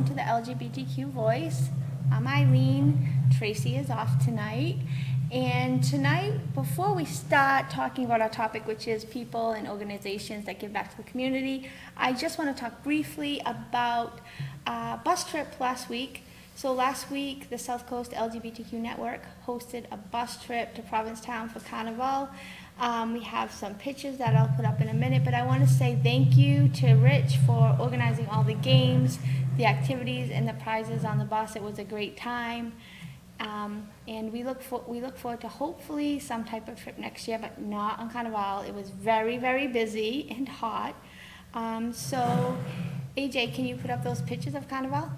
welcome to the LGBTQ Voice. I'm Eileen. Tracy is off tonight. And tonight, before we start talking about our topic, which is people and organizations that give back to the community, I just want to talk briefly about a bus trip last week. So last week, the South Coast LGBTQ Network hosted a bus trip to Provincetown for Carnival. We have some pictures that I'll put up in a minute, but I want to say thank you to Rich for organizing all the games, the activities, and the prizes on the bus. It was a great time. And we look forward to hopefully some type of trip next year, but not on Carnival. It was very, very busy and hot. So, AJ, can you put up those pictures of Carnival?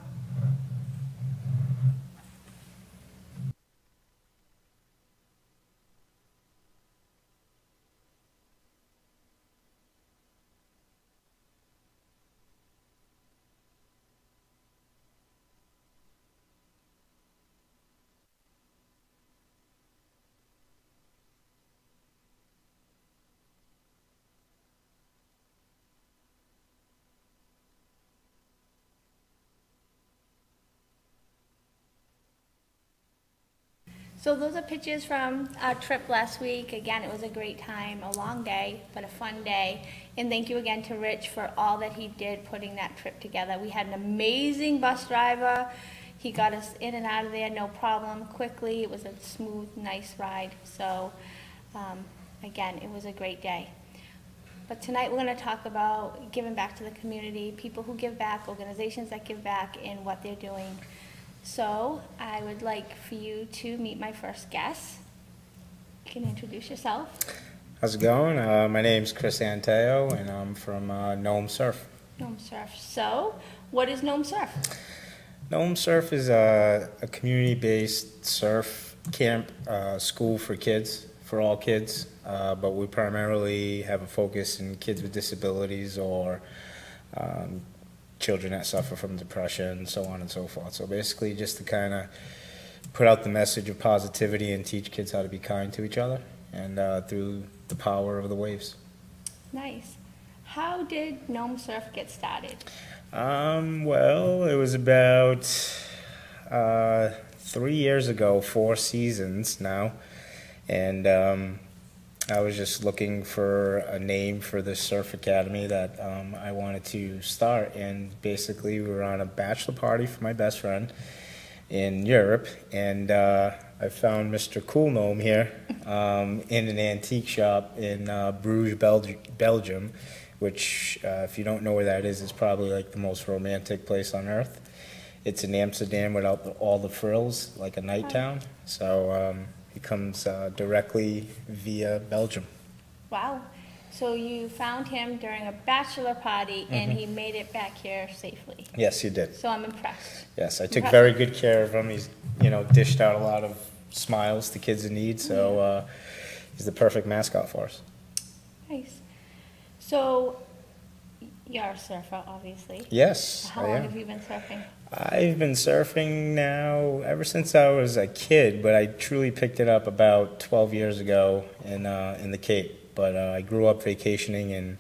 So those are pictures from our trip last week. Again, it was a great time, a long day, but a fun day. And thank you again to Rich for all that he did putting that trip together. We had an amazing bus driver. He got us in and out of there, no problem, quickly. It was a smooth, nice ride. So again, it was a great day. But tonight we're going to talk about giving back to the community, people who give back, organizations that give back, and what they're doing. So I would like for you to meet my first guest. You can introduce yourself. How's it going? My name's Chris Anteo, and I'm from Gnome Surf. Gnome Surf. So, what is Gnome Surf? Gnome Surf is a community-based surf camp school for kids, for all kids, but we primarily have a focus in kids with disabilities or children that suffer from depression, so on and so forth. So basically just to kind of put out the message of positivity and teach kids how to be kind to each other and through the power of the waves. Nice. How did Gnome Surf get started? Well, it was about 3 years ago, 4 seasons now, and I was just looking for a name for the surf academy that I wanted to start, and basically we were on a bachelor party for my best friend in Europe, and I found Mr. Cool Gnome here in an antique shop in Bruges, Belgium, which if you don't know where that is probably like the most romantic place on earth. It's in Amsterdam without all the frills, like a night town. So he comes directly via Belgium. Wow. So you found him during a bachelor party, and he made it back here safely. Yes, he did. So I'm impressed. Yes, I took very good care of him. He's, dished out a lot of smiles to kids in need, so he's the perfect mascot for us. Nice. So you're a surfer, obviously. Yes, How long have you been surfing? I've been surfing now ever since I was a kid, but I truly picked it up about 12 years ago in the Cape. But I grew up vacationing in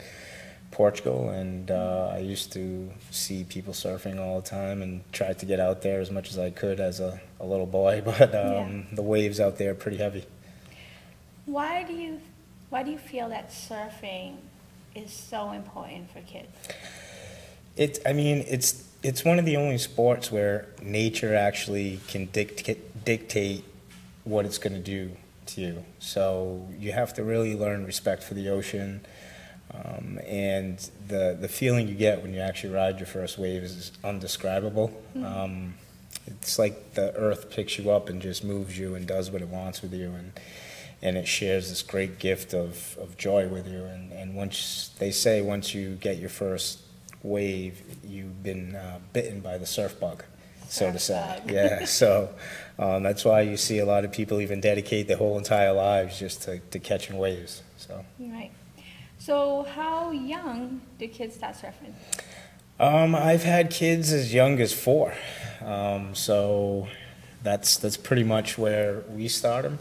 Portugal, and I used to see people surfing all the time and tried to get out there as much as I could as a little boy, but the waves out there are pretty heavy. Why do you feel that surfing is so important for kids? It's one of the only sports where nature actually can dictate what it's going to do to you. So you have to really learn respect for the ocean, and the feeling you get when you actually ride your first wave is undescribable. It's like the earth picks you up and just moves you and does what it wants with you, and it shares this great gift of joy with you. And once you get your first wave, you've been bitten by the surf bug, so to say. Yeah, so that's why you see a lot of people even dedicate their whole entire lives just to catching waves. So. Right. So how young do kids start surfing? I've had kids as young as 4, so that's pretty much where we start them.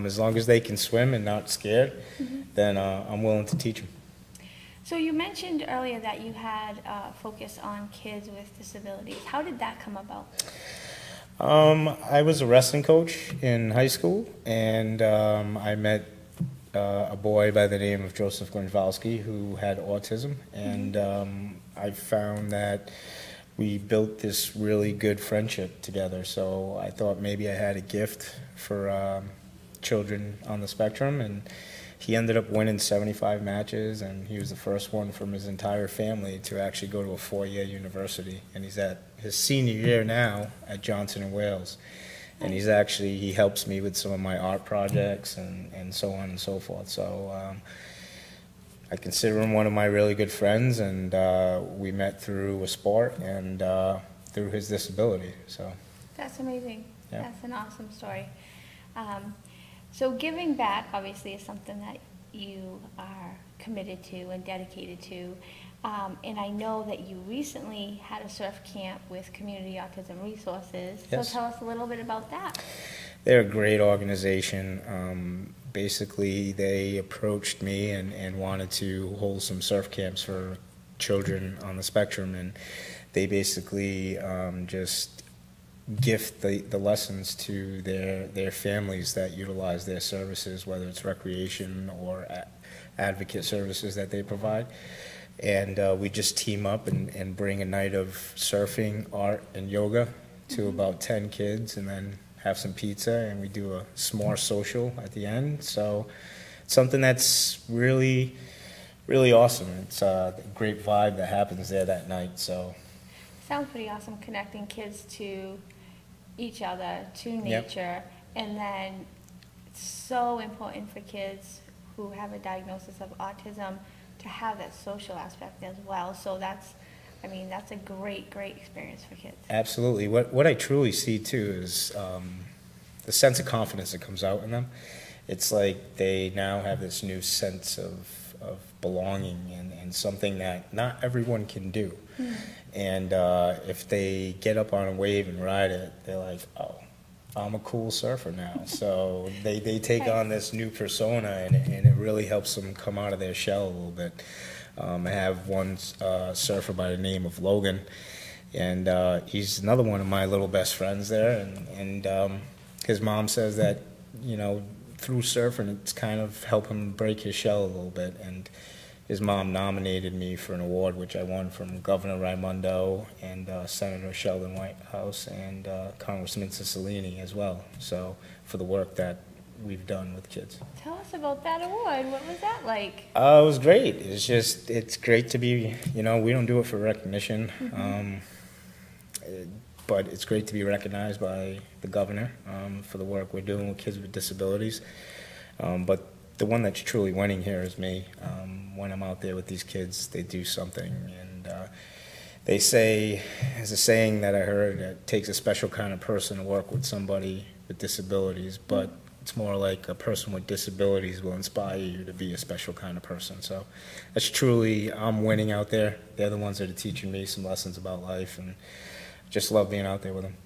As long as they can swim and not scared, then I'm willing to teach them. So you mentioned earlier that you had a focus on kids with disabilities. How did that come about? I was a wrestling coach in high school, and I met a boy by the name of Joseph Gronwalski who had autism, and I found that we built this really good friendship together. So I thought maybe I had a gift for children on the spectrum, and he ended up winning 75 matches, and he was the first one from his entire family to actually go to a 4-year university. And he's at his senior year now at Johnson & Wales. And he helps me with some of my art projects and so on and so forth. So I consider him one of my really good friends, and we met through a sport and through his disability. So that's amazing. Yeah. That's an awesome story. So giving back obviously is something that you are committed to and dedicated to. And I know that you recently had a surf camp with Community Autism Resources. Yes. So tell us a little bit about that. They're a great organization. Basically, they approached me and wanted to hold some surf camps for children on the spectrum, and they basically just gift the lessons to their families that utilize their services, whether it's recreation or advocate services that they provide. And we just team up and bring a night of surfing, art, and yoga to about 10 kids, and then have some pizza, and we do a s'more social at the end. So it's something that's really, really awesome. It's a great vibe that happens there that night. So Sounds pretty awesome, connecting kids to each other, to nature, and then it's so important for kids who have a diagnosis of autism to have that social aspect as well. So that's a great, great experience for kids. absolutely. What I truly see too is the sense of confidence that comes out in them. It's like they now have this new sense of belonging and something that not everyone can do. And if they get up on a wave and ride it, they're like, oh, I'm a cool surfer now. So they take on this new persona, and it really helps them come out of their shell a little bit. I have one surfer by the name of Logan, and he's another one of my little best friends there. And his mom says that, through surfing, it's kind of helped him break his shell a little bit. And his mom nominated me for an award, which I won from Governor Raimondo and Senator Sheldon Whitehouse and Congressman Cicilline as well. So for the work that we've done with kids. Tell us about that award. What was that like? It was great. It's great to be, we don't do it for recognition, but it's great to be recognized by the governor for the work we're doing with kids with disabilities. But the one that's truly winning here is me. When I'm out there with these kids, they do something, and they say, there's a saying that I heard, it takes a special kind of person to work with somebody with disabilities, but it's more like a person with disabilities will inspire you to be a special kind of person. So that's truly, I'm winning out there. They're the ones that are teaching me some lessons about life, and just love being out there with them.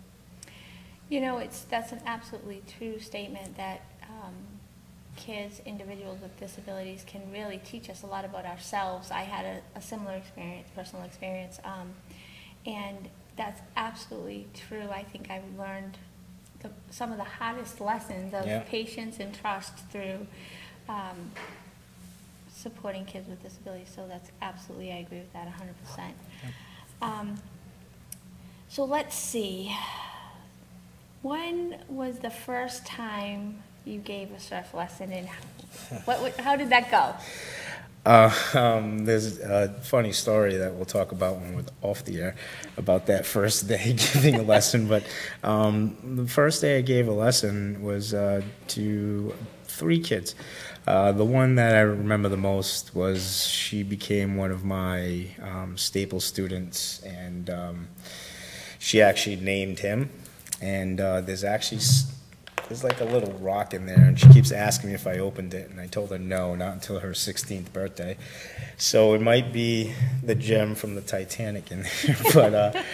That's an absolutely true statement that kids, individuals with disabilities can really teach us a lot about ourselves. I had a similar experience, personal experience, and that's absolutely true. I think I've learned some of the hardest lessons of patience and trust through supporting kids with disabilities. So that's absolutely, I agree with that 100%. So let's see. When was the first time you gave a surf lesson, and how did that go? There's a funny story that we'll talk about when we're off the air about that first day giving a lesson. But the first day I gave a lesson was to 3 kids. The one that I remember the most was she became one of my staple students, and she actually named him. And there's like a little rock in there, and she keeps asking me if I opened it, and I told her no, not until her 16th birthday. So it might be the gem from the Titanic in there, but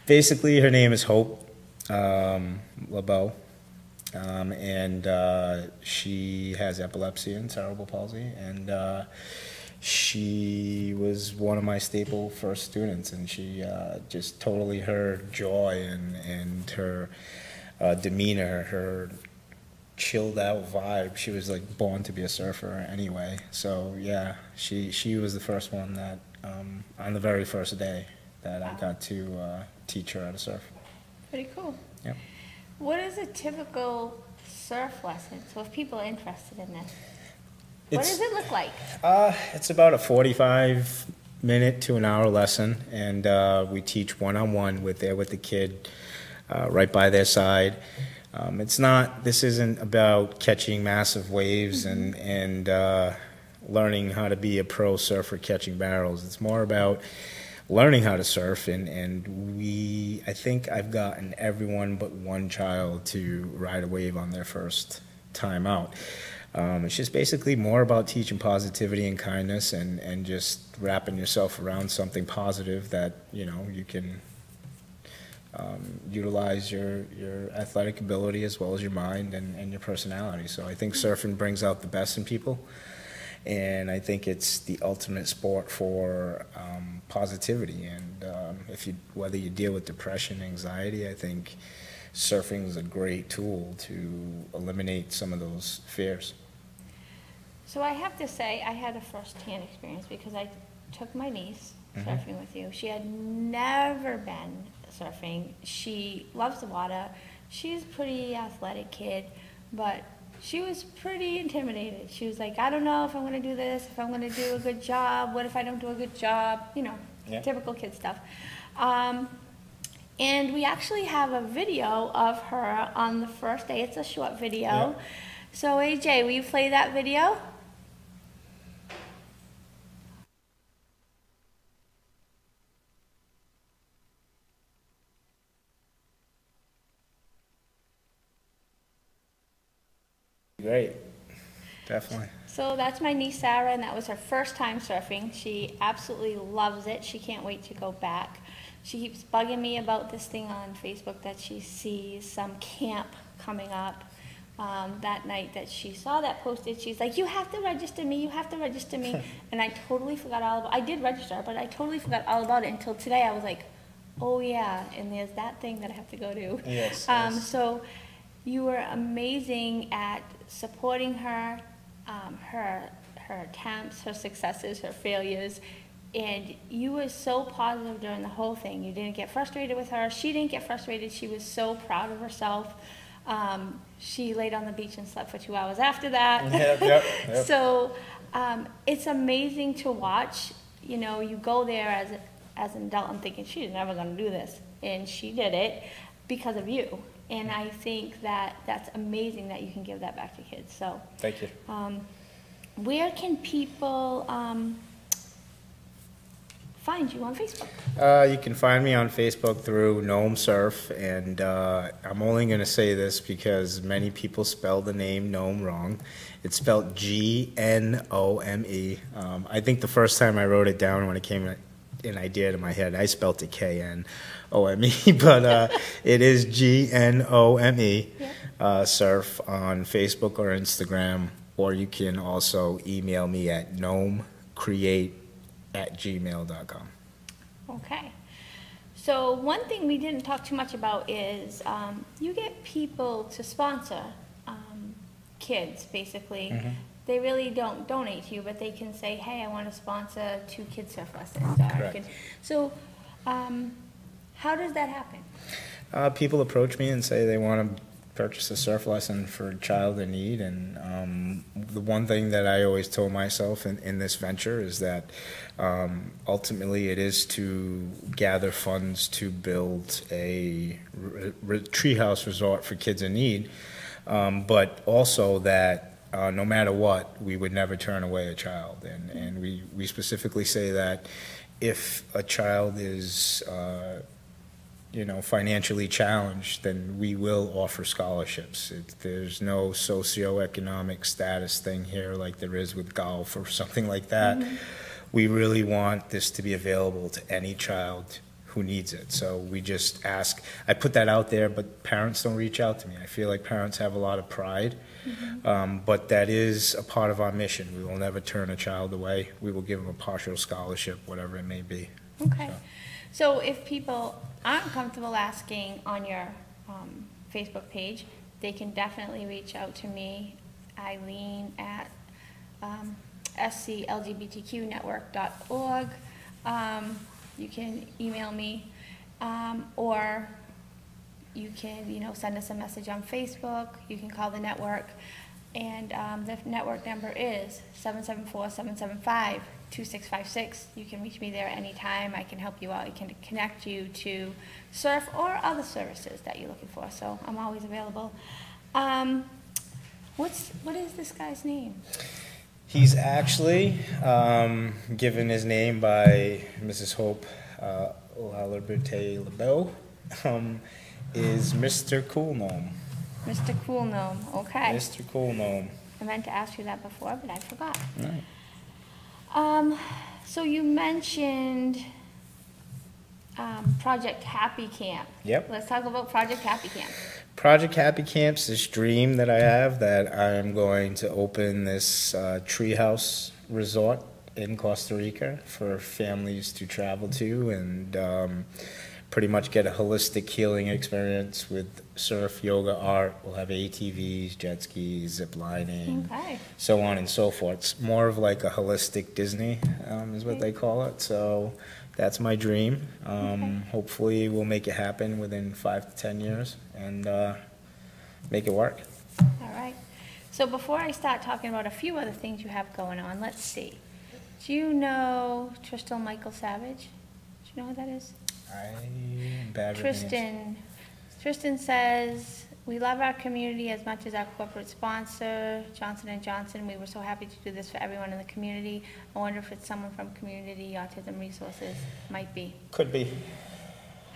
basically her name is Hope LeBeau, and she has epilepsy and cerebral palsy, and she was one of my staple first students, and she just totally, her joy and her demeanor, her chilled out vibe. She was like born to be a surfer anyway. So yeah, she was the first one that on the very first day that I got to teach her how to surf. Pretty cool. Yep. What is a typical surf lesson? So if people are interested in this, what does it look like? It's about a 45-minute to an hour lesson, and we teach one-on-one with the kid right by their side. This isn't about catching massive waves and learning how to be a pro surfer catching barrels. It's more about learning how to surf, and I think I've gotten everyone but one child to ride a wave on their first time out. It's just basically more about teaching positivity and kindness, and just wrapping yourself around something positive that you can utilize your athletic ability as well as your mind and your personality. So I think surfing brings out the best in people, and I think it's the ultimate sport for positivity. And whether you deal with depression, anxiety, I think surfing is a great tool to eliminate some of those fears. So I have to say, I had a first-hand experience because I took my niece surfing with you. She had never been surfing. She loves the water. She's a pretty athletic kid, but she was pretty intimidated. She was like, I don't know if I'm going to do this, if I'm going to do a good job. What if I don't do a good job? Typical kid stuff. And we actually have a video of her on the first day. It's a short video. Yeah. So AJ, will you play that video? Great, definitely. So that's my niece Sarah, and that was her first time surfing. She absolutely loves it. She can't wait to go back. She keeps bugging me about this thing on Facebook that she sees some camp coming up. That night that she saw that posted, she's like, you have to register me, you have to register me. And I totally forgot all about it. I did register, but I totally forgot all about it until today. I was like, oh yeah, and there's that thing that I have to go to. Yes. So you were amazing at supporting her, her attempts, her successes, her failures, and you were so positive during the whole thing. You didn't get frustrated with her. She didn't get frustrated. She was so proud of herself. She laid on the beach and slept for 2 hours after that. Yep. So it's amazing to watch. You go there as an adult and thinking, she's never going to do this. And she did it because of you. And I think that that's amazing that you can give that back to kids. So Thank you. Where can people find you on Facebook? You can find me on Facebook through Gnome Surf, and I'm only going to say this because many people spell the name Gnome wrong. It's spelled G-N-O-M-E. I think the first time I wrote it down when it came an idea to my head, I spelled it K-N-O-M-E, but it is G-N-O-M-E. Yep. Surf on Facebook or Instagram, or you can also email me at gnomecreate@gmail.com. Okay. So one thing we didn't talk too much about is you get people to sponsor kids, basically. They really don't donate to you, but they can say, hey, I want to sponsor 2 kids surf lessons. Correct. So how does that happen? People approach me and say they want to purchase a surf lesson for a child in need, and the one thing that I always told myself in this venture is that ultimately it is to gather funds to build a treehouse resort for kids in need, but also that no matter what, we would never turn away a child, and we specifically say that if a child is financially challenged, then we will offer scholarships. There's no socioeconomic status thing here like there is with golf or something like that. We really want this to be available to any child who who needs it. So we just ask, I put that out there, but parents don't reach out to me. I feel like parents have a lot of pride, but that is a part of our mission. We will never turn a child away. We will give them a partial scholarship, whatever it may be. Okay. So if people aren't comfortable asking on your Facebook page, they can definitely reach out to me, Eileen, at sclgbtqnetwork.org. You can email me, or you can, send us a message on Facebook. You can call the network, and the network number is 774-775-2656. You can reach me there anytime. I can help you out. I can connect you to surf or other services that you're looking for. So I'm always available. What is this guy's name? He's actually given his name by Mrs. Hope Laliberte LeBeau, is Mr. Cool Gnome. Mr. Cool Gnome, okay. Mr. Cool Gnome. I meant to ask you that before, but I forgot. Right. So you mentioned Project Happy Camp. Yep. Let's talk about Project Happy Camp. Project Happy Camp's this dream that I have, that I'm going to open this treehouse resort in Costa Rica for families to travel to and pretty much get a holistic healing experience with surf, yoga, art. We'll have ATVs, jet skis, zip lining, so on and so forth. It's more of like a holistic Disney is what they call it. So that's my dream. Hopefully we'll make it happen within 5 to 10 years and make it work. All right. So before I start talking about a few other things you have going on, let's see. Do you know Tristan Michael Savage? Do you know who that is? I'm bad with names. Tristan says, "We love our community as much as our corporate sponsor, Johnson & Johnson. We were so happy to do this for everyone in the community. I wonder if it's someone from Community Autism Resources." Might be. Could be.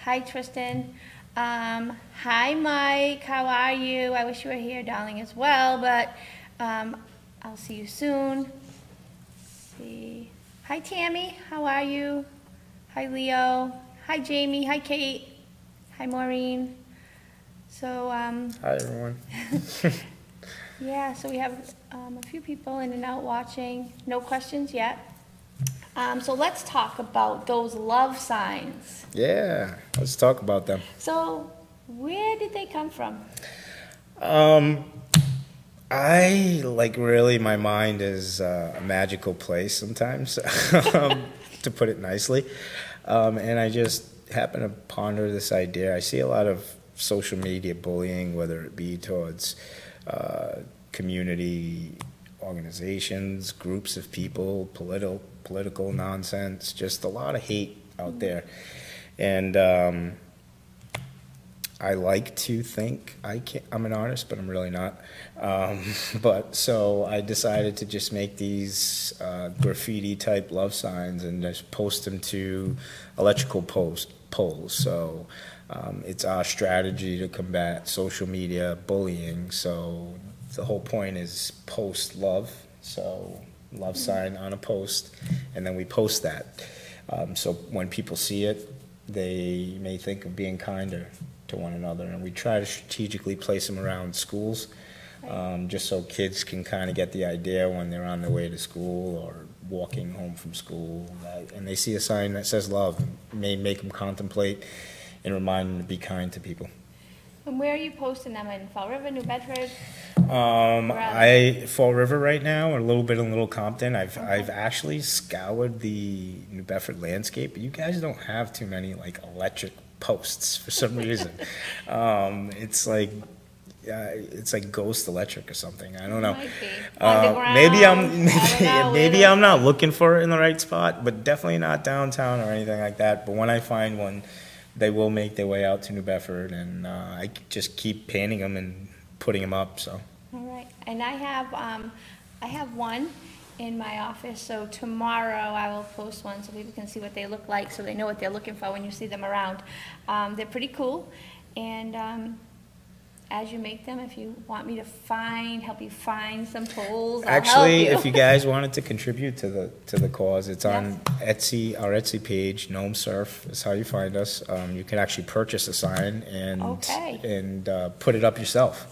Hi, Tristan. Hi, Mike. How are you? I wish you were here, darling, as well, but I'll see you soon. Let's see. Hi, Tammy. How are you? Hi, Leo. Hi, Jamie. Hi, Kate. Hi, Maureen. So, Hi, everyone. yeah, so we have a few people in and out watching. No questions yet. So let's talk about those love signs. Yeah, let's talk about them. So where did they come from? I really, my mind is a magical place sometimes, to put it nicely. And I just happen to ponder this idea. I see a lot of social media bullying, whether it be towards community organizations, groups of people, political nonsense, just a lot of hate out there. And I like to think I'm an artist, but I'm really not. So I decided to just make these graffiti type love signs and just post them to electrical poles. So it's our strategy to combat social media bullying. So the whole point is post love. So love sign on a post, and then we post that. So when people see it, they may think of being kinder to one another, and we try to strategically place them around schools, just so kids can kind of get the idea when they're on their way to school or walking home from school, and they see a sign that says love. It may make them contemplate and remind them to be kind to people. And where are you posting them? In Fall River, New Bedford? Fall River right now, a little bit in Little Compton. I've actually scoured the New Bedford landscape. You guys don't have too many electric posts for some reason. It's like Ghost Electric or something. I don't know. Maybe I'm not looking for it in the right spot, but definitely not downtown or anything like that. But when I find one, they will make their way out to New Bedford, and I just keep painting them and putting them up. So. All right, and I have one in my office. So tomorrow I will post one so people can see what they look like, so they know what they're looking for when you see them around. They're pretty cool, and as you make them, if you want me to help you find some poles, I'll Actually, help if you guys wanted to contribute to the cause, it's on Etsy, our Etsy page, Gnome Surf is how you find us. You can actually purchase a sign and put it up yourself.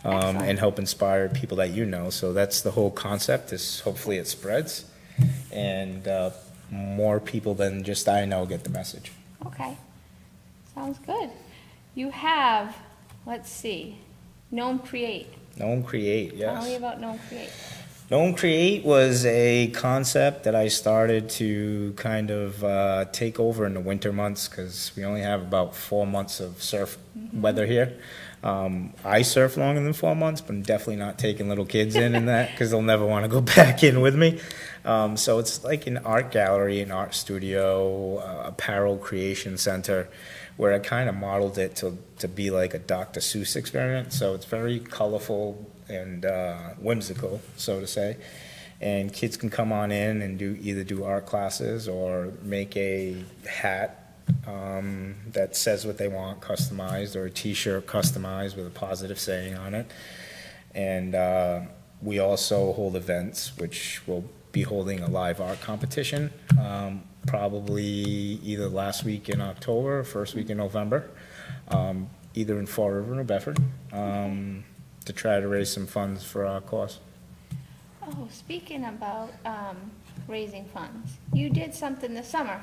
And help inspire people that you know. So that's the whole concept, is hopefully it spreads and more people than just I know get the message. Okay, sounds good. You have, let's see, Gnome Create. Gnome Create, yes. Tell me about Gnome Create. Gnome Create was a concept that I started to kind of take over in the winter months, because we only have about 4 months of surf weather here. I surf longer than 4 months, but I'm definitely not taking little kids in that, because they'll never want to go back in with me. So it's like an art gallery, an art studio, apparel creation center, where I kind of modeled it to be like a Dr. Seuss experience. So it's very colorful and whimsical, so to say. And kids can come on in and either do art classes or make a hat that says what they want customized, or a t-shirt customized with a positive saying on it. And we also hold events, which will be holding a live art competition probably either last week in October or first week in November, either in Fall River or Bedford, to try to raise some funds for our cause. Oh, speaking about raising funds, you did something this summer.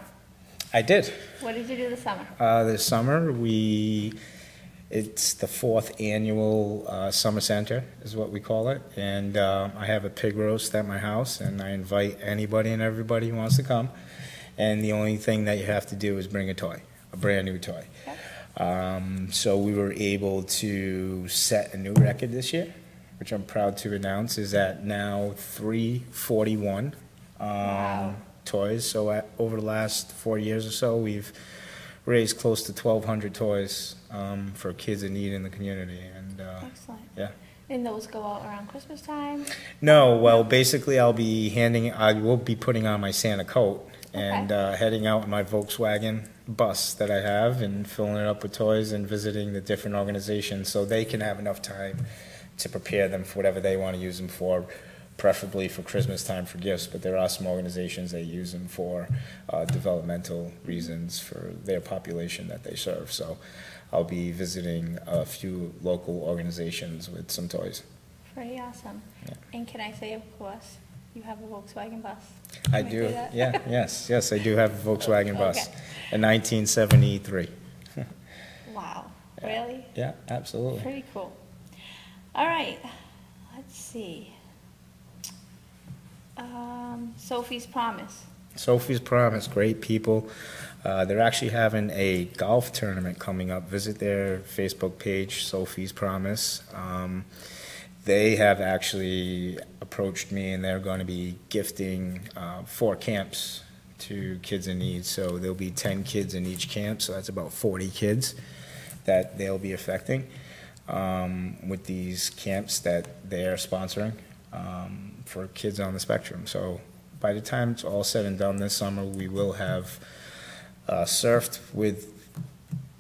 I did. What did you do this summer? This summer, it's the 4th annual Summer Center, is what we call it. And I have a pig roast at my house, and I invite anybody and everybody who wants to come. And the only thing that you have to do is bring a toy, a brand new toy. Okay. So we were able to set a new record this year, which I'm proud to announce is at now 341. Wow. Toys. So over the last 4 years or so, we've raised close to 1,200 toys for kids in need in the community. And excellent. Yeah. And those go out around Christmas time? No, well, basically I will be putting on my Santa coat and heading out in my Volkswagen bus that I have and filling it up with toys and visiting the different organizations so they can have enough time to prepare them for whatever they want to use them for, preferably for Christmas time for gifts, but there are some organizations that use them for developmental reasons for their population that they serve. So I'll be visiting a few local organizations with some toys. Pretty awesome. Yeah. And can I say, of course, you have a Volkswagen bus? I do. Yeah. Yes, I do have a Volkswagen bus, a 1973. Wow. Really? Yeah, absolutely. Pretty cool. All right. Let's see. Sophie's Promise. Sophie's Promise, great people. They're actually having a golf tournament coming up. Visit their Facebook page, Sophie's Promise. They have actually approached me, and they're going to be gifting 4 camps to kids in need. So there'll be 10 kids in each camp, so that's about 40 kids that they'll be affecting with these camps that they're sponsoring for kids on the spectrum. So by the time it's all said and done this summer, we will have surfed with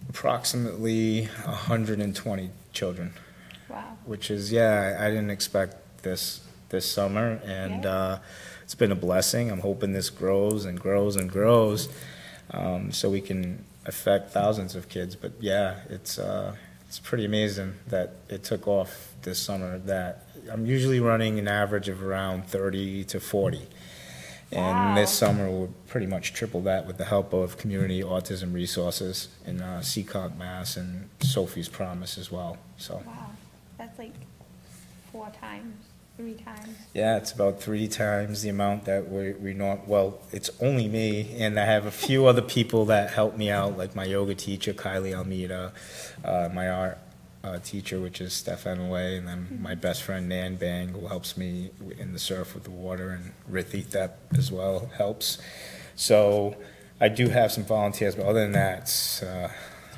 approximately 120 children. Wow. Which is, I didn't expect this summer, and it's been a blessing. I'm hoping this grows and grows and grows, so we can affect thousands of kids. But it's pretty amazing that it took off this summer. That I'm usually running an average of around 30 to 40. And this summer we'll pretty much triple that with the help of Community Autism Resources in Seekonk, Mass, and Sophie's Promise as well. So. Wow, that's like 4 times, 3 times. Yeah, it's about 3 times the amount that we know. Well, it's only me, and I have a few other people that help me out, like my yoga teacher, Kylie Almeida, my art teacher, which is Stefan Way, and then my best friend Nan Bang, who helps me in the surf with the water, and Rithi Thep as well helps. So I do have some volunteers, but other than that, it's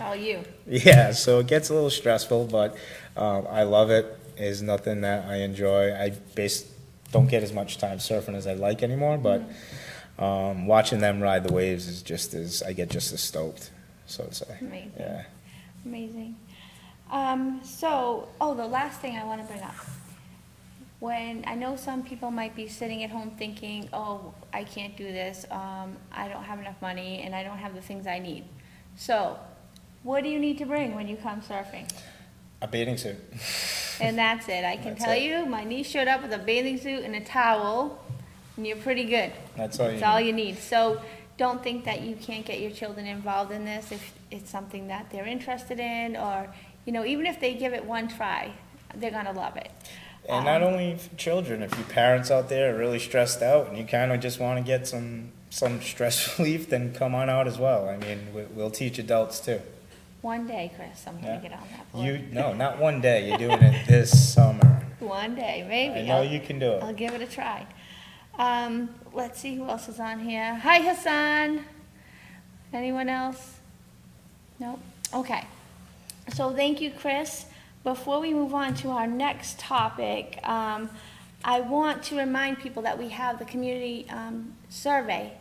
all you. Yeah, so it gets a little stressful, but I love it. It's nothing that I enjoy. I don't get as much time surfing as I like anymore, but watching them ride the waves is I get just as stoked, so to say. Amazing. Yeah. Amazing. The last thing I want to bring up. When I know some people might be sitting at home thinking, oh, I can't do this, I don't have enough money, and I don't have the things I need. So, what do you need to bring when you come surfing? A bathing suit. And that's it. I can That's tell it. you, my niece showed up with a bathing suit and a towel, and you're pretty good. That's all you That's all need. you need. So, don't think that you can't get your children involved in this if it's something that they're interested in, or, even if they give it one try, they're gonna love it. And not only for children, if you parents out there are really stressed out and you kind of just want to get some stress relief, then come on out as well. I mean, we'll teach adults too. One day, Chris, I'm gonna get on that board. No, not one day. You're doing it this summer. One day, maybe. I know you can do I'll it. give it a try. Let's see who else is on here. Hi, Hassan. Anyone else? Nope. Okay. So thank you, Chris. Before we move on to our next topic, I want to remind people that we have the community survey.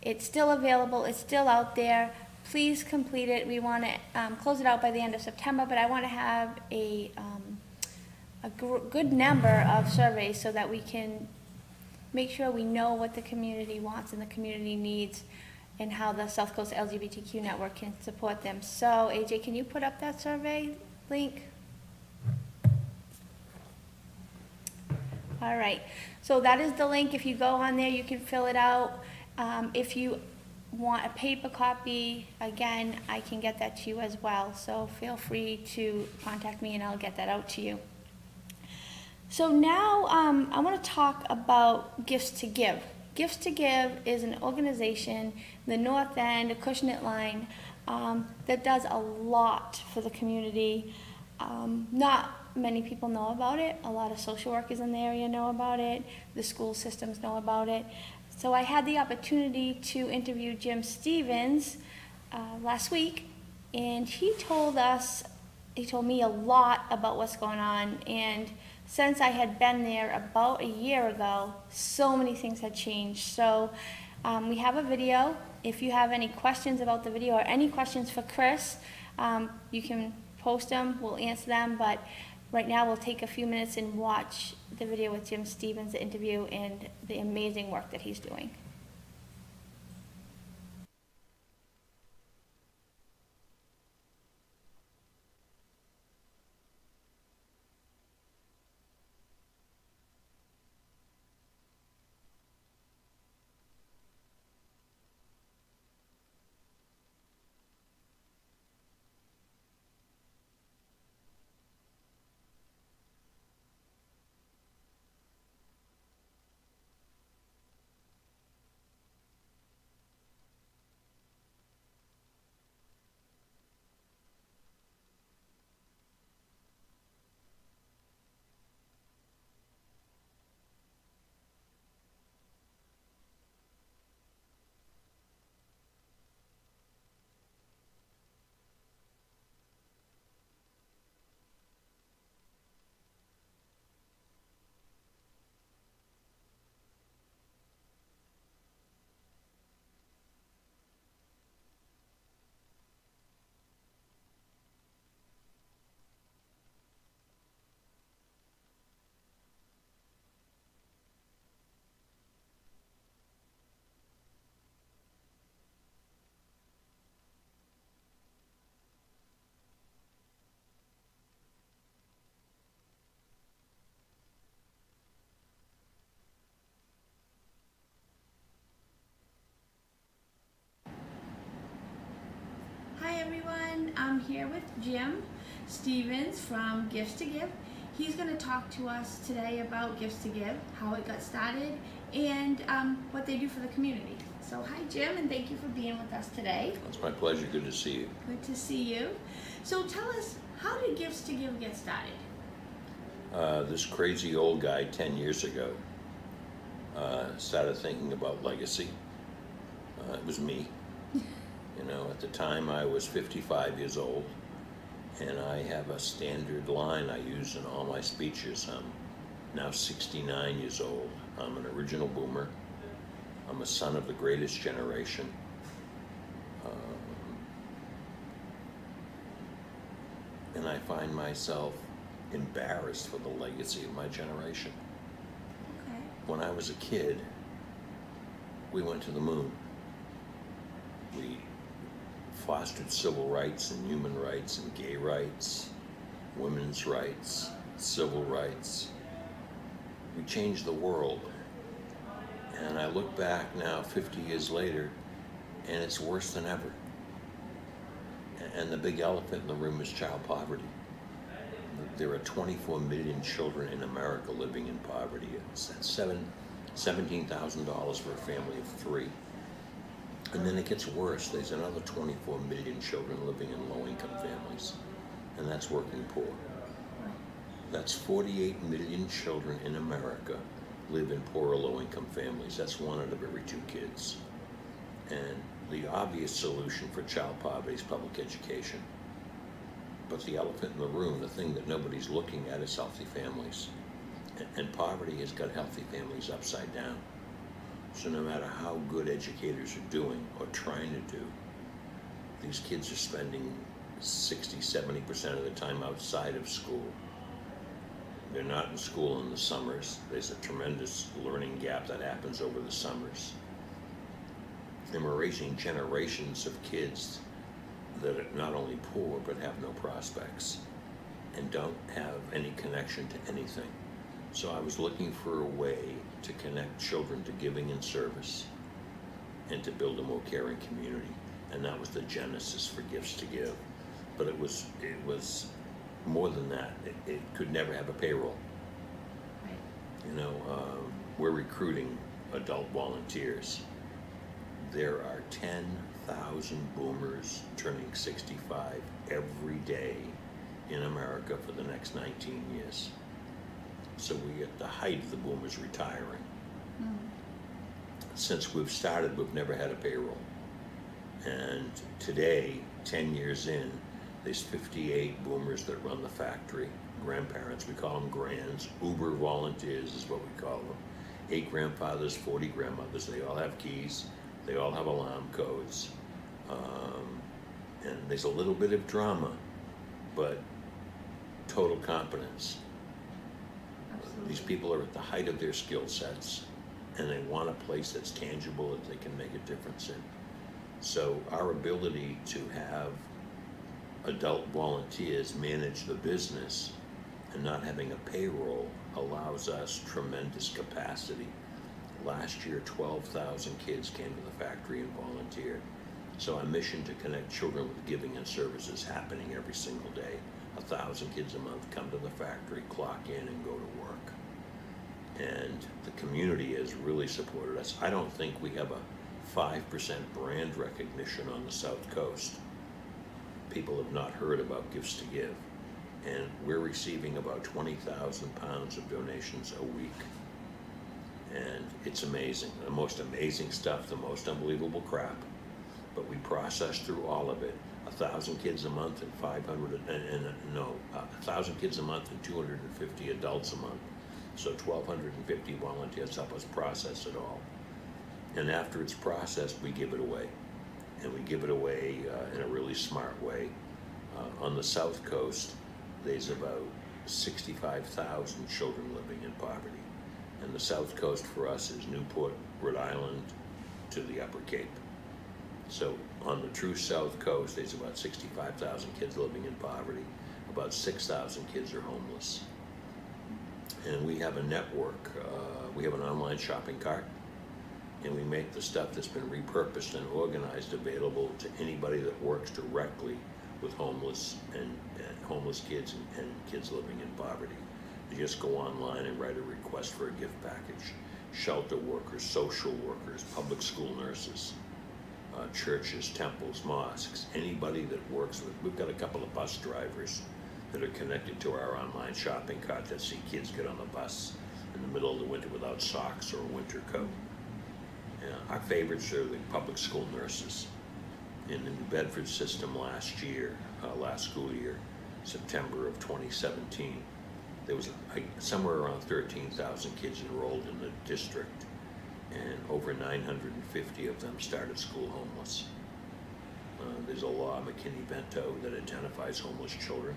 It's still available. It's still out there. Please complete it. We want to close it out by the end of September, but I want to have a good number of surveys so that we can make sure we know what the community wants and the community needs and how the South Coast LGBTQ network can support them. So, AJ, can you put up that survey link? All right, so that is the link. If you go on there, you can fill it out. If you want a paper copy, again, I can get that to you as well. So feel free to contact me and I'll get that out to you. So now I want to talk about Gifts to Give. Gifts to Give is an organization in the North End, Acushnet line, that does a lot for the community. Not many people know about it. A lot of social workers in the area know about it. The school systems know about it. So I had the opportunity to interview Jim Stevens last week, and he told me a lot about what's going on. And since I had been there about a year ago, so many things had changed. So we have a video. If you have any questions about the video or any questions for Chris, you can post them, we'll answer them, but right now we'll take a few minutes and watch the video with Jim Stevens, the interview, and the amazing work that he's doing. Hi everyone, I'm here with Jim Stevens from Gifts to Give. He's going to talk to us today about Gifts to Give, how it got started, and what they do for the community. So hi Jim, and thank you for being with us today. It's my pleasure. Good to see you. Good to see you. So tell us, how did Gifts to Give get started? This crazy old guy 10 years ago started thinking about legacy. It was me. You know, at the time I was 55 years old, and I have a standard line I use in all my speeches. I'm now 69 years old. I'm an original boomer. I'm a son of the greatest generation. and I find myself embarrassed for the legacy of my generation. Okay. When I was a kid, we went to the moon. We fostered civil rights and human rights and gay rights, women's rights, civil rights. We changed the world. And I look back now 50 years later, and it's worse than ever. And the big elephant in the room is child poverty. There are 24 million children in America living in poverty. It's $17,000 for a family of 3. And then it gets worse. There's another 24 million children living in low-income families, and that's working poor. That's 48 million children in America live in poor or low-income families. That's 1 out of every 2 kids. And the obvious solution for child poverty is public education. But the elephant in the room, the thing that nobody's looking at, is healthy families. And poverty has got healthy families upside down. So no matter how good educators are doing or trying to do, these kids are spending 60–70% of the time outside of school. They're not in school in the summers. There's a tremendous learning gap that happens over the summers. And we're raising generations of kids that are not only poor, but have no prospects and don't have any connection to anything. So I was looking for a way to connect children to giving and service and to build a more caring community. And that was the genesis for Gifts to Give. But it was more than that. It could never have a payroll. Right. You know, we're recruiting adult volunteers. There are 10,000 boomers turning 65 every day in America for the next 19 years. So we're at the height of the boomers retiring. Mm. Since we've started, we've never had a payroll. And today, 10 years in, there's 58 boomers that run the factory. Grandparents, we call them grands. Uber volunteers is what we call them. 8 grandfathers, 40 grandmothers. They all have keys. They all have alarm codes. And there's a little bit of drama, but total competence. Absolutely. These people are at the height of their skill sets, and they want a place that's tangible that they can make a difference in. So our ability to have adult volunteers manage the business and not having a payroll allows us tremendous capacity. Last year, 12,000 kids came to the factory and volunteered. So our mission to connect children with giving and service is happening every single day. 1,000 kids a month come to the factory, clock in, and go to work. And the community has really supported us. I don't think we have a 5% brand recognition on the South Coast. People have not heard about Gifts to Give. And we're receiving about 20,000 pounds of donations a week. And it's amazing. The most amazing stuff, the most unbelievable crap. But we process through all of it. 1,000 kids a month and 1,000 kids a month and 250 adults a month. So 1,250 volunteers help us process it all. And after it's processed, we give it away. And we give it away in a really smart way. On the South Coast, there's about 65,000 children living in poverty. And the South Coast for us is Newport, Rhode Island, to the Upper Cape. So on the true South Coast, there's about 65,000 kids living in poverty. About 6,000 kids are homeless. And we have a network. We have an online shopping cart. And we make the stuff that's been repurposed and organized available to anybody that works directly with homeless and homeless kids and kids living in poverty. You just go online and write a request for a gift package. Shelter workers, social workers, public school nurses, churches, temples, mosques, anybody that works with. We've got a couple of bus drivers that are connected to our online shopping cart that see kids get on the bus in the middle of the winter without socks or a winter coat. Our favorites are the public school nurses. In the New Bedford system last school year, September of 2017, there was somewhere around 13,000 kids enrolled in the district, and over 950 of them started school homeless. There's a law, McKinney-Vento, that identifies homeless children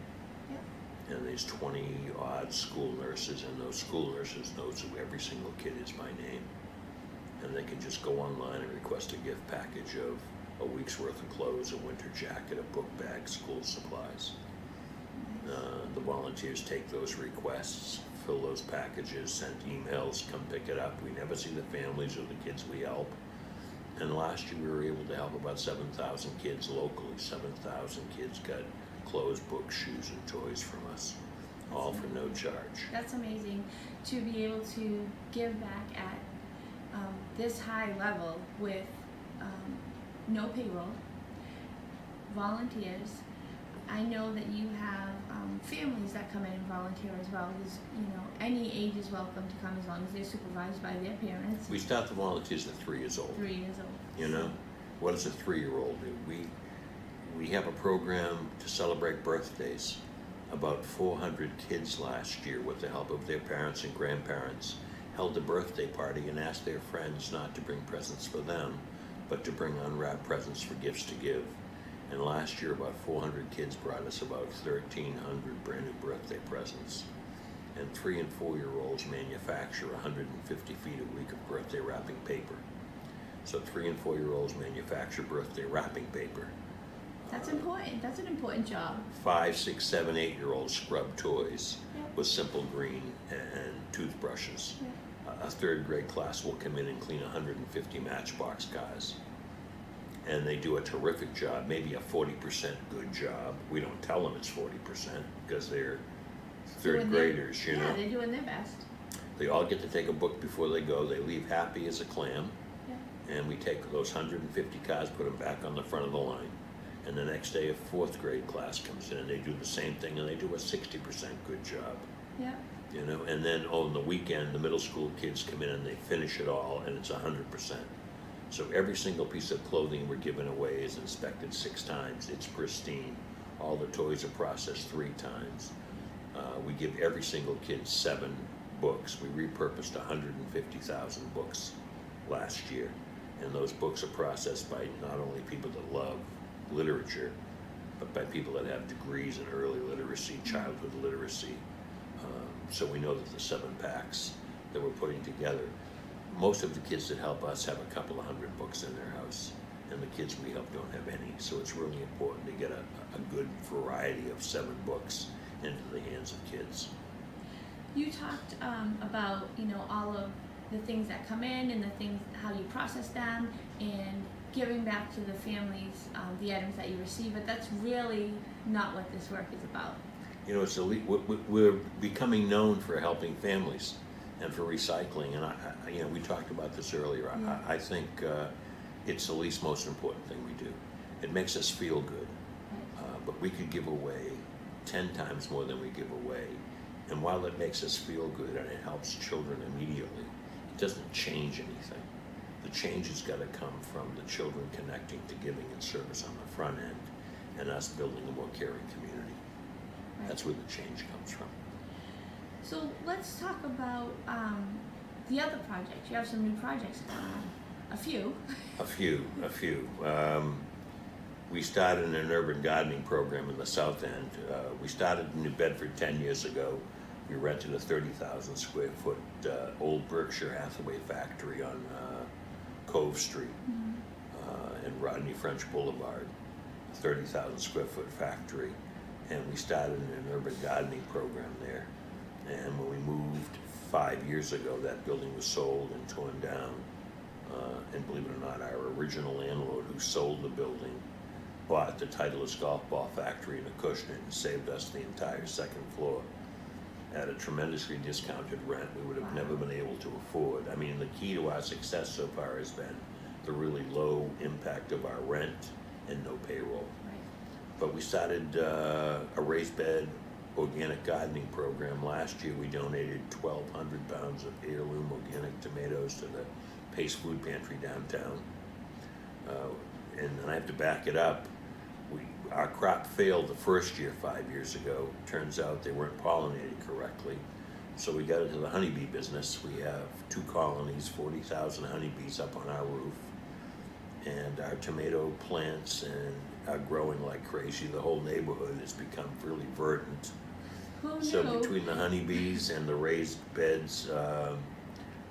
and there's 20 odd school nurses, and those school nurses knows who every single kid is by name. And they can just go online and request a gift package of a week's worth of clothes, a winter jacket, a book bag, school supplies. The volunteers take those requests, fill those packages, send emails, come pick it up. We never see the families or the kids we help. And last year we were able to help about 7,000 kids locally. 7,000 kids got clothes, books, shoes, and toys from us, all for no charge. That's amazing to be able to give back at this high level with no payroll, volunteers. I know that you have families that come in and volunteer as well. There's, any age is welcome to come as long as they're supervised by their parents. We start the volunteers at 3 years old. 3 years old. What does a 3-year-old do? We have a program to celebrate birthdays. About 400 kids last year, with the help of their parents and grandparents, held a birthday party and asked their friends not to bring presents for them, but to bring unwrapped presents for gifts to give. And last year, about 400 kids brought us about 1,300 brand new birthday presents. And 3 and 4-year-olds manufacture 150 feet a week of birthday wrapping paper. So 3 and 4-year-olds manufacture birthday wrapping paper. That's important. That's an important job. 5, 6, 7, 8-year-olds scrub toys Yep. with Simple Green and toothbrushes. Yep. A 3rd grade class will come in and clean 150 Matchbox cars. And they do a terrific job, maybe a 40% good job. We don't tell them it's 40% because they're 3rd graders, Yeah, they're doing their best. They all get to take a book before they go. They leave happy as a clam. Yeah. And we take those 150 cars, put them back on the front of the line. And the next day, a 4th grade class comes in and they do the same thing, and they do a 60% good job. Yeah. And then on the weekend, the middle school kids come in and they finish it all, and it's 100%. So every single piece of clothing we're giving away is inspected 6 times. It's pristine. All the toys are processed 3 times. We give every single kid 7 books. We repurposed 150,000 books last year. And those books are processed by not only people that love literature, but by people that have degrees in early literacy, childhood literacy. So we know that the 7 packs that we're putting together, most of the kids that help us have a couple of 100 books in their house, and the kids we help don't have any. So it's really important to get a good variety of 7 books into the hands of kids. You talked about, all of the things that come in and the things, how you process them, and giving back to the families the items that you receive, but that's really not what this work is about. It's we're becoming known for helping families and for recycling, and we talked about this earlier. Yeah. I think it's the least most important thing we do. It makes us feel good, but we could give away 10 times more than we give away, and while it makes us feel good and it helps children immediately, it doesn't change anything. The change has got to come from the children connecting to giving and service on the front end, and us building a more caring community. Right. That's where the change comes from. So let's talk about the other projects. You have some new projects going on. A few. A few. We started an urban gardening program in the South End. We started in New Bedford 10 years ago. We rented a 30,000 square foot old Berkshire Hathaway factory on Cove Street and Rodney French Boulevard, a 30,000 square foot factory. And we started an urban gardening program there. And when we moved 5 years ago, that building was sold and torn down. And believe it or not, our original landlord who sold the building bought the Titleist golf ball factory in Acushnet and saved us the entire 2nd floor at a tremendously discounted rent we would have never been able to afford. I mean, the key to our success so far has been the really low impact of our rent and no payroll. But we started a raised bed organic gardening program. Last year we donated 1,200 pounds of heirloom organic tomatoes to the Pace Food Pantry downtown. And I have to back it up. Our crop failed the first year 5 years ago. Turns out they weren't pollinated correctly. So we got into the honeybee business. We have 2 colonies, 40,000 honeybees up on our roof. And our tomato plants are growing like crazy. The whole neighborhood has become really verdant. Who So knew? between the honeybees and the raised beds,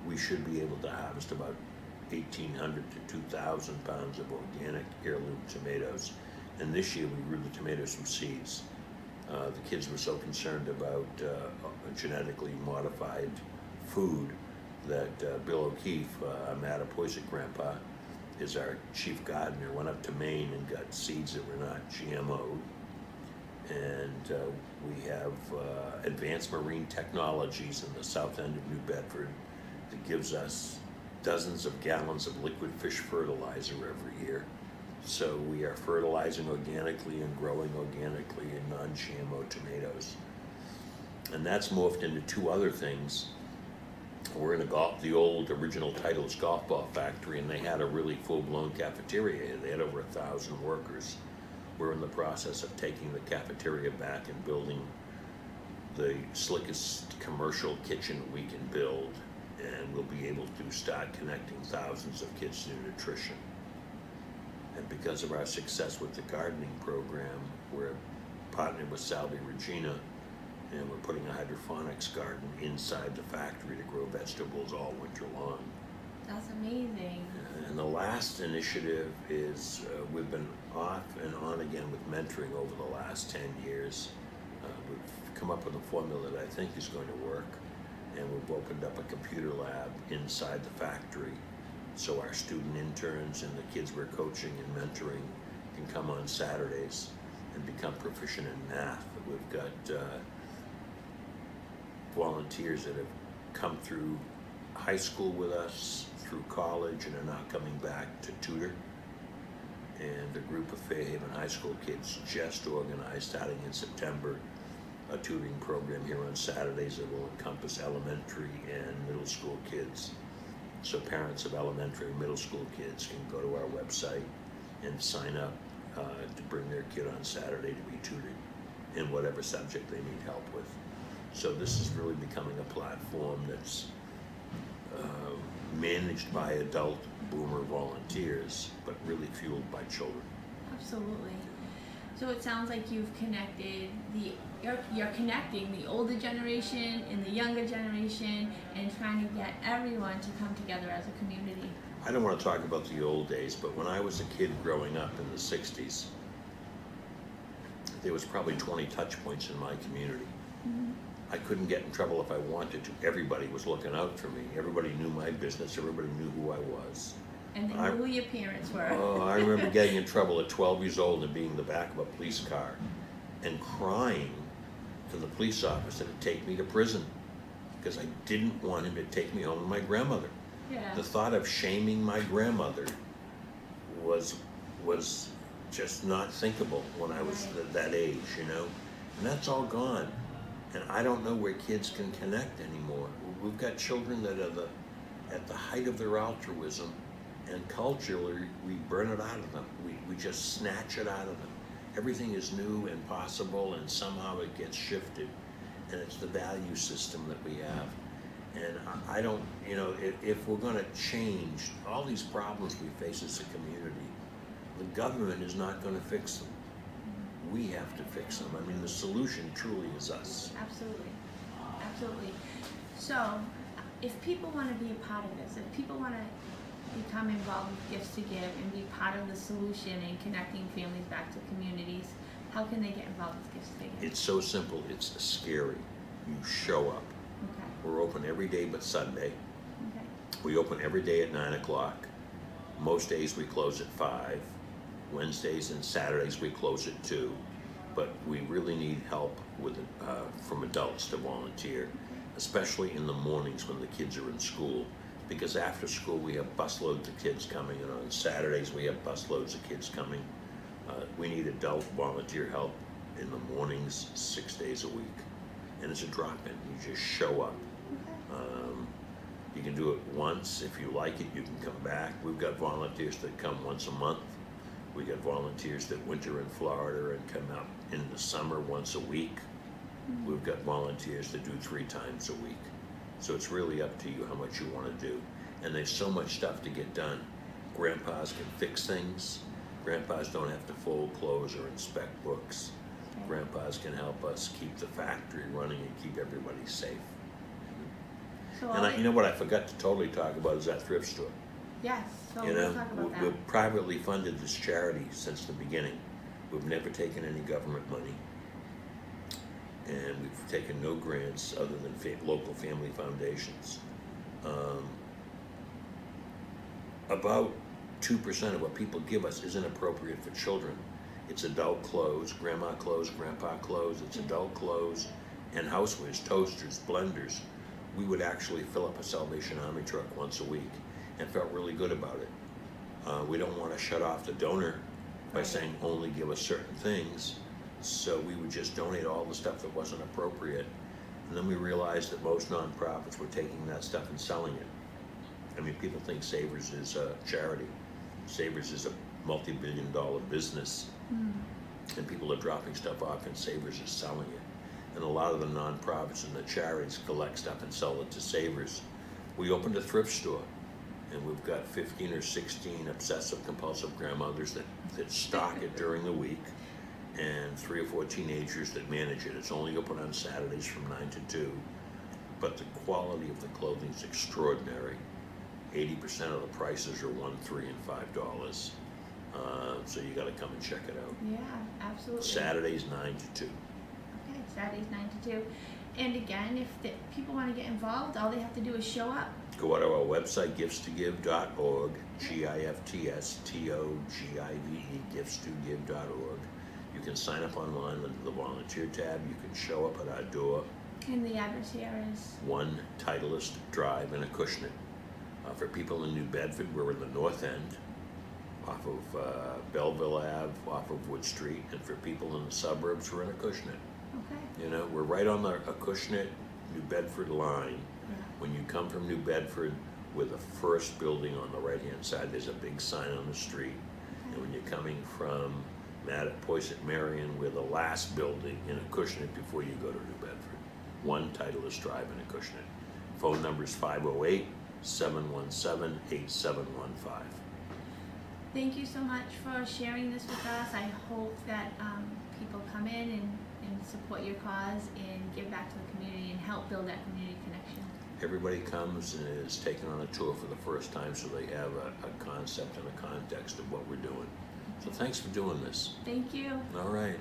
we should be able to harvest about 1,800 to 2,000 pounds of organic heirloom tomatoes. And this year we grew the tomatoes from seeds. The kids were so concerned about genetically modified food that Bill O'Keefe, Mattapoisett grandpa, is our chief gardener, went up to Maine and got seeds that were not GMO'd. And we have advanced marine technologies in the south end of New Bedford that gives us dozens of gallons of liquid fish fertilizer every year. So we are fertilizing organically and growing organically in non-GMO tomatoes. And that's morphed into two other things. We're in the old original Title's golf ball factory, and they had a really full-blown cafeteria. They had over 1,000 workers. We're in the process of taking the cafeteria back and building the slickest commercial kitchen we can build, and we'll be able to start connecting thousands of kids to nutrition. And because of our success with the gardening program, we're partnered with Salve Regina, and we're putting a hydroponics garden inside the factory to grow vegetables all winter long. That's amazing. And the last initiative is we've been off and on again with mentoring over the last 10 years. We've come up with a formula that I think is going to work, and we've opened up a computer lab inside the factory so our student interns and the kids we're coaching and mentoring can come on Saturdays and become proficient in math. We've got volunteers that have come through high school with us, through college, and are now coming back to tutor. And a group of Fairhaven High School kids just organized, starting in September, a tutoring program here on Saturdays that will encompass elementary and middle school kids. So parents of elementary and middle school kids can go to our website and sign up to bring their kid on Saturday to be tutored in whatever subject they need help with. So this is really becoming a platform that's managed by adult boomer volunteers, but really fueled by children. Absolutely. So it sounds like you've connected you're connecting the older generation and the younger generation and trying to get everyone to come together as a community. I don't want to talk about the old days, but when I was a kid growing up in the 60s, there was probably 20 touch points in my community. Mm-hmm. I couldn't get in trouble if I wanted to. Everybody was looking out for me. Everybody knew my business. Everybody knew who I was. And they knew who your parents were. Oh, I remember getting in trouble at 12 years old and being in the back of a police car and crying to the police officer to take me to prison because I didn't want him to take me home to my grandmother. Yeah. The thought of shaming my grandmother was just not thinkable when I was that age, you know? And that's all gone. And I don't know where kids can connect anymore. We've got children that are at the height of their altruism, and culturally we burn it out of them. We just snatch it out of them. Everything is new and possible, and somehow it gets shifted. And it's the value system that we have. And I don't, you know, if we're going to change all these problems we face as a community, the government is not going to fix them. We have to fix them. I mean, the solution truly is us. Absolutely. Absolutely. So, if people want to be a part of this, if people want to become involved with Gifts to Give and be part of the solution and connecting families back to communities, how can they get involved with Gifts to Give? It's so simple. It's scary. You show up. Okay. We're open every day but Sunday. Okay. We open every day at 9 o'clock. Most days we close at 5. Wednesdays and Saturdays we close at 2. But we really need help with from adults to volunteer, especially in the mornings when the kids are in school. Because after school we have busloads of kids coming, and on Saturdays we have busloads of kids coming. We need adult volunteer help in the mornings 6 days a week. And it's a drop-in. You just show up. You can do it once. If you like it, you can come back. We've got volunteers that come once a month. We got volunteers that winter in Florida and come out in the summer once a week. We've got volunteers that do 3 times a week. So it's really up to you how much you want to do. And there's so much stuff to get done. Grandpas can fix things. Grandpas don't have to fold clothes or inspect books. grandpas can help us keep the factory running and keep everybody safe. So And you know what I forgot to totally talk about is that thrift store. yes, so You we'll know, talk about that. we've privately funded this charity since the beginning. We've never taken any government money. And we've taken no grants other than local family foundations. About 2% of what people give us isn't appropriate for children. It's adult clothes, grandma clothes, grandpa clothes, it's adult clothes, and housewares, toasters, blenders. We would actually fill up a Salvation Army truck once a week and felt really good about it. We don't want to shut off the donor by saying only give us certain things, so we would just donate all the stuff that wasn't appropriate. And then we realized that most nonprofits were taking that stuff and selling it. I mean, people think Savers is a charity. Savers is a multi-billion-dollar business, and people are dropping stuff off and Savers is selling it. And a lot of the nonprofits and the charities collect stuff and sell it to Savers. We opened a thrift store, and we've got 15 or 16 obsessive-compulsive grandmothers that stock it during the week, and 3 or 4 teenagers that manage it. It's only open on Saturdays from 9 to 2, but the quality of the clothing is extraordinary. 80% of the prices are $1, $3, and $5. So you got to come and check it out. Yeah, absolutely. Saturdays 9 to 2. Okay, Saturdays 9 to 2. And again, if people want to get involved, all they have to do is show up. Go out to our website, giftstogive.org, GIFTSTOGIVE, giftstogive.org. You can sign up online under the volunteer tab. You can show up at our door. And the address here is? 1 Titleist Drive in Acushnet. For people in New Bedford, we're in the north end, off of Belleville Ave, off of Wood Street. And for people in the suburbs, we're in Acushnet. Okay. You know, we're right on the Acushnet, New Bedford line. Yeah. When you come from New Bedford, we're the first building on the right-hand side. There's a big sign on the street. Okay. And when you're coming from Poisson Marion, we're the last building in Acushnet before you go to New Bedford. 1 Titleist Drive in Acushnet. Phone number is 508-717-8715. Thank you so much for sharing this with us. I hope that people come in and support your cause and give back to the community and help build that community connection. Everybody comes and is taken on a tour for the first time, so they have a concept and a context of what we're doing. So thanks for doing this. Thank you. All right.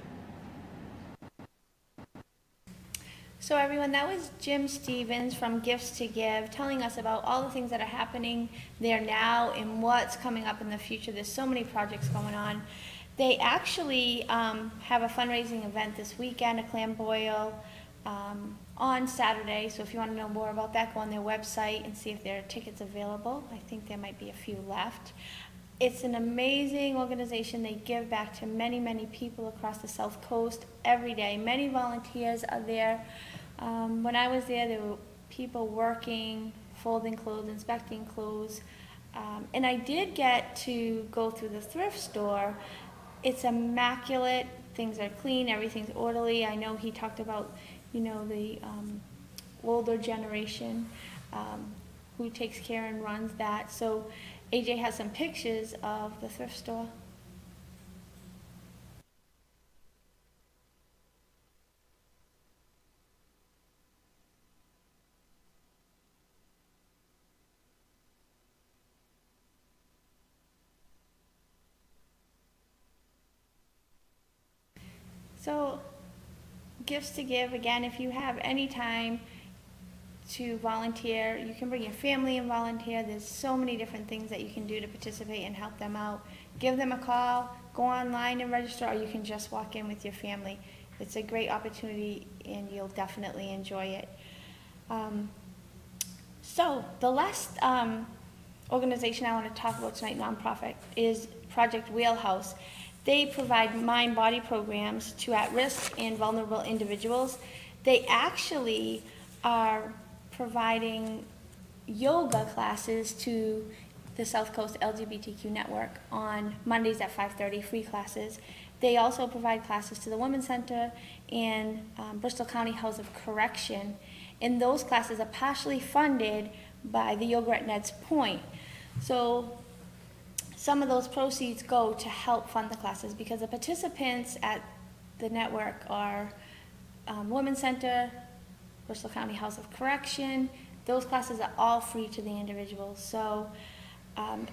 So everyone, that was Jim Stevens from Gifts to Give telling us about all the things that are happening there now and what's coming up in the future. There's so many projects going on. They actually have a fundraising event this weekend, a clam boil, on Saturday. So if you want to know more about that, go on their website and see if there are tickets available. I think there might be a few left. It's an amazing organization. They give back to many, many people across the South Coast every day. Many volunteers are there. When I was there were people working, folding clothes, inspecting clothes. And I did get to go through the thrift store. It's immaculate. Things are clean. Everything's orderly. I know he talked about, you know, the older generation who takes care and runs that. So AJ has some pictures of the thrift store. So, Gifts to Give, again, if you have any time to volunteer, you can bring your family and volunteer. There's so many different things that you can do to participate and help them out. Give them a call, go online and register, or you can just walk in with your family. It's a great opportunity and you'll definitely enjoy it. So, the last organization I want to talk about tonight, nonprofit, is Project Wheelhouse. They provide mind-body programs to at-risk and vulnerable individuals. They actually are providing yoga classes to the South Coast LGBTQ network on Mondays at 5:30, free classes. They also provide classes to the Women's Center and Bristol County House of Correction. And those classes are partially funded by the Yoga at Ned's Point. So some of those proceeds go to help fund the classes because the participants at the network are Women's Center, Bristol County House of Correction. Those classes are all free to the individuals. So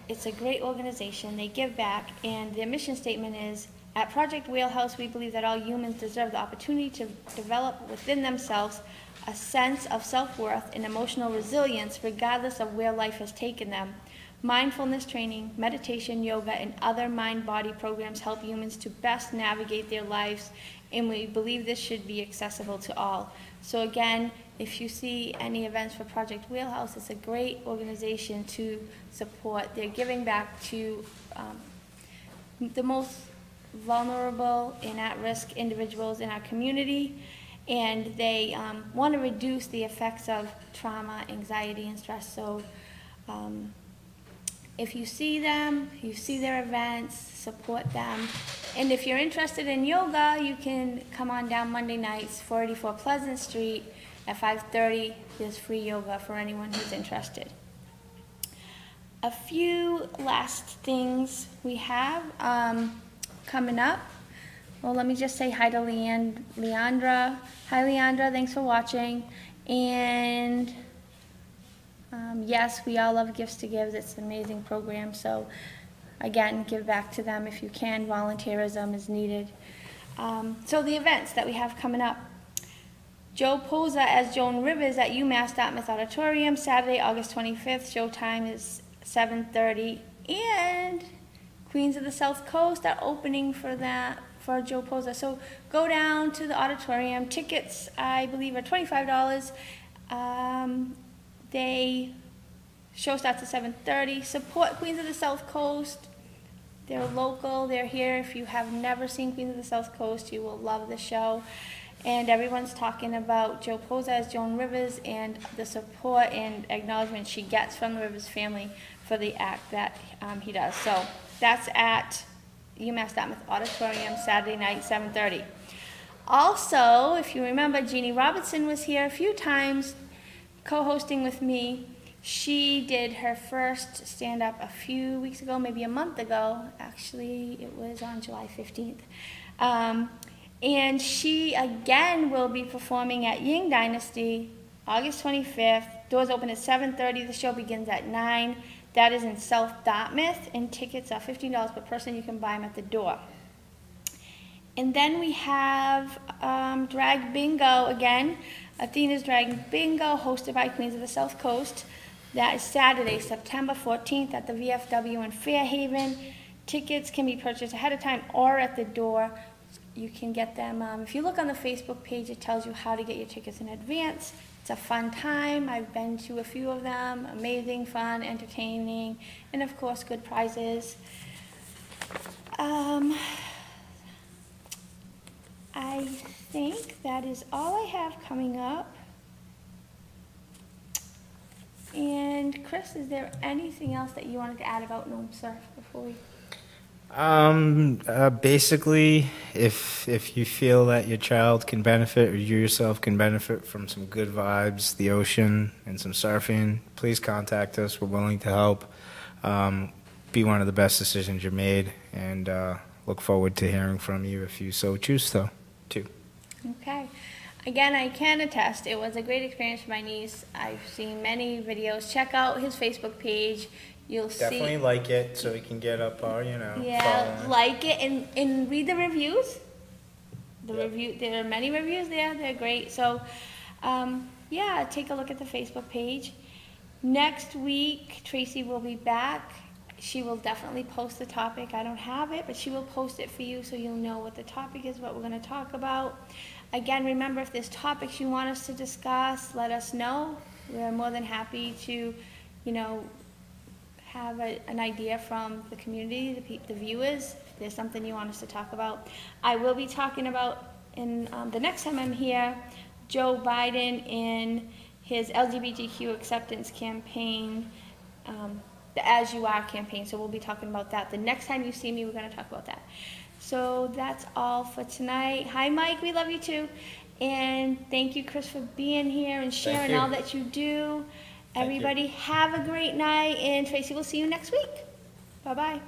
it's a great organization. They give back, and their mission statement is, at Project Wheelhouse, we believe that all humans deserve the opportunity to develop within themselves a sense of self-worth and emotional resilience regardless of where life has taken them. Mindfulness training, meditation, yoga, and other mind-body programs help humans to best navigate their lives, and we believe this should be accessible to all. So again, if you see any events for Project Wheelhouse, it's a great organization to support. They're giving back to the most vulnerable and at-risk individuals in our community, and they want to reduce the effects of trauma, anxiety, and stress. So if you see them, you see their events, support them. And if you're interested in yoga, you can come on down Monday nights, 484 Pleasant Street at 5:30. There's free yoga for anyone who's interested. A few last things we have coming up. Well, let me just say hi to Leandra. Hi, Leandra. Thanks for watching. And yes, we all love Gifts to Give. It's an amazing program. So, again, give back to them if you can. Volunteerism is needed. So the events that we have coming up. Joe Posa as Joan Rivers at UMass Dartmouth Auditorium, Saturday, August 25th. Showtime is 7:30. And Queens of the South Coast are opening for that, for Joe Posa. So go down to the auditorium. Tickets, I believe, are $25. Show starts at 7:30. Support Queens of the South Coast. They're local. They're here. If you have never seen Queens of the South Coast, you will love the show. And everyone's talking about Joe Posa as Joan Rivers and the support and acknowledgement she gets from the Rivers family for the act that he does. So that's at UMass Dartmouth Auditorium, Saturday night, 7:30. Also, if you remember, Jeannie Robertson was here a few times co-hosting with me. She did her first stand-up a few weeks ago, maybe a month ago. Actually, it was on July 15th. And she, again, will be performing at Ying Dynasty, August 25th. Doors open at 7:30. The show begins at 9. That is in South Dartmouth, and tickets are $15 per person. You can buy them at the door. And then we have Drag Bingo again. Athena's Drag Bingo, hosted by Queens of the South Coast. That is Saturday, September 14th at the VFW in Fairhaven. Tickets can be purchased ahead of time or at the door. You can get them, if you look on the Facebook page, it tells you how to get your tickets in advance. It's a fun time. I've been to a few of them. Amazing, fun, entertaining, and of course, good prizes. I think that is all I have coming up. And Chris, is there anything else that you wanted to add about Gnome Surf before we? Basically, if you feel that your child can benefit or you yourself can benefit from some good vibes, the ocean, and some surfing, please contact us. We're willing to help. Be one of the best decisions you made, and look forward to hearing from you if you so choose to. Okay. Again, I can attest, it was a great experience for my niece. I've seen many videos. Check out his Facebook page. You'll Definitely see. like it so we can get up our, Yeah, following. like it and read the reviews. Yep. There are many reviews there. They're great. So, yeah, take a look at the Facebook page. Next week, Tracy will be back. She will definitely post the topic. I don't have it, but she will post it for you so you'll know what the topic is, what we're going to talk about. Again, remember, if there's topics you want us to discuss, let us know. We're more than happy to, have an idea from the community, the viewers, if there's something you want us to talk about. I will be talking about, in the next time I'm here, Joe Biden in his LGBTQ acceptance campaign, the As You Are campaign. So we'll be talking about that. The next time you see me, we're going to talk about that. So that's all for tonight. Hi, Mike. We love you too. And thank you, Chris, for being here and sharing all that you do. Everybody, have a great night. And Tracy, we'll see you next week. Bye-bye.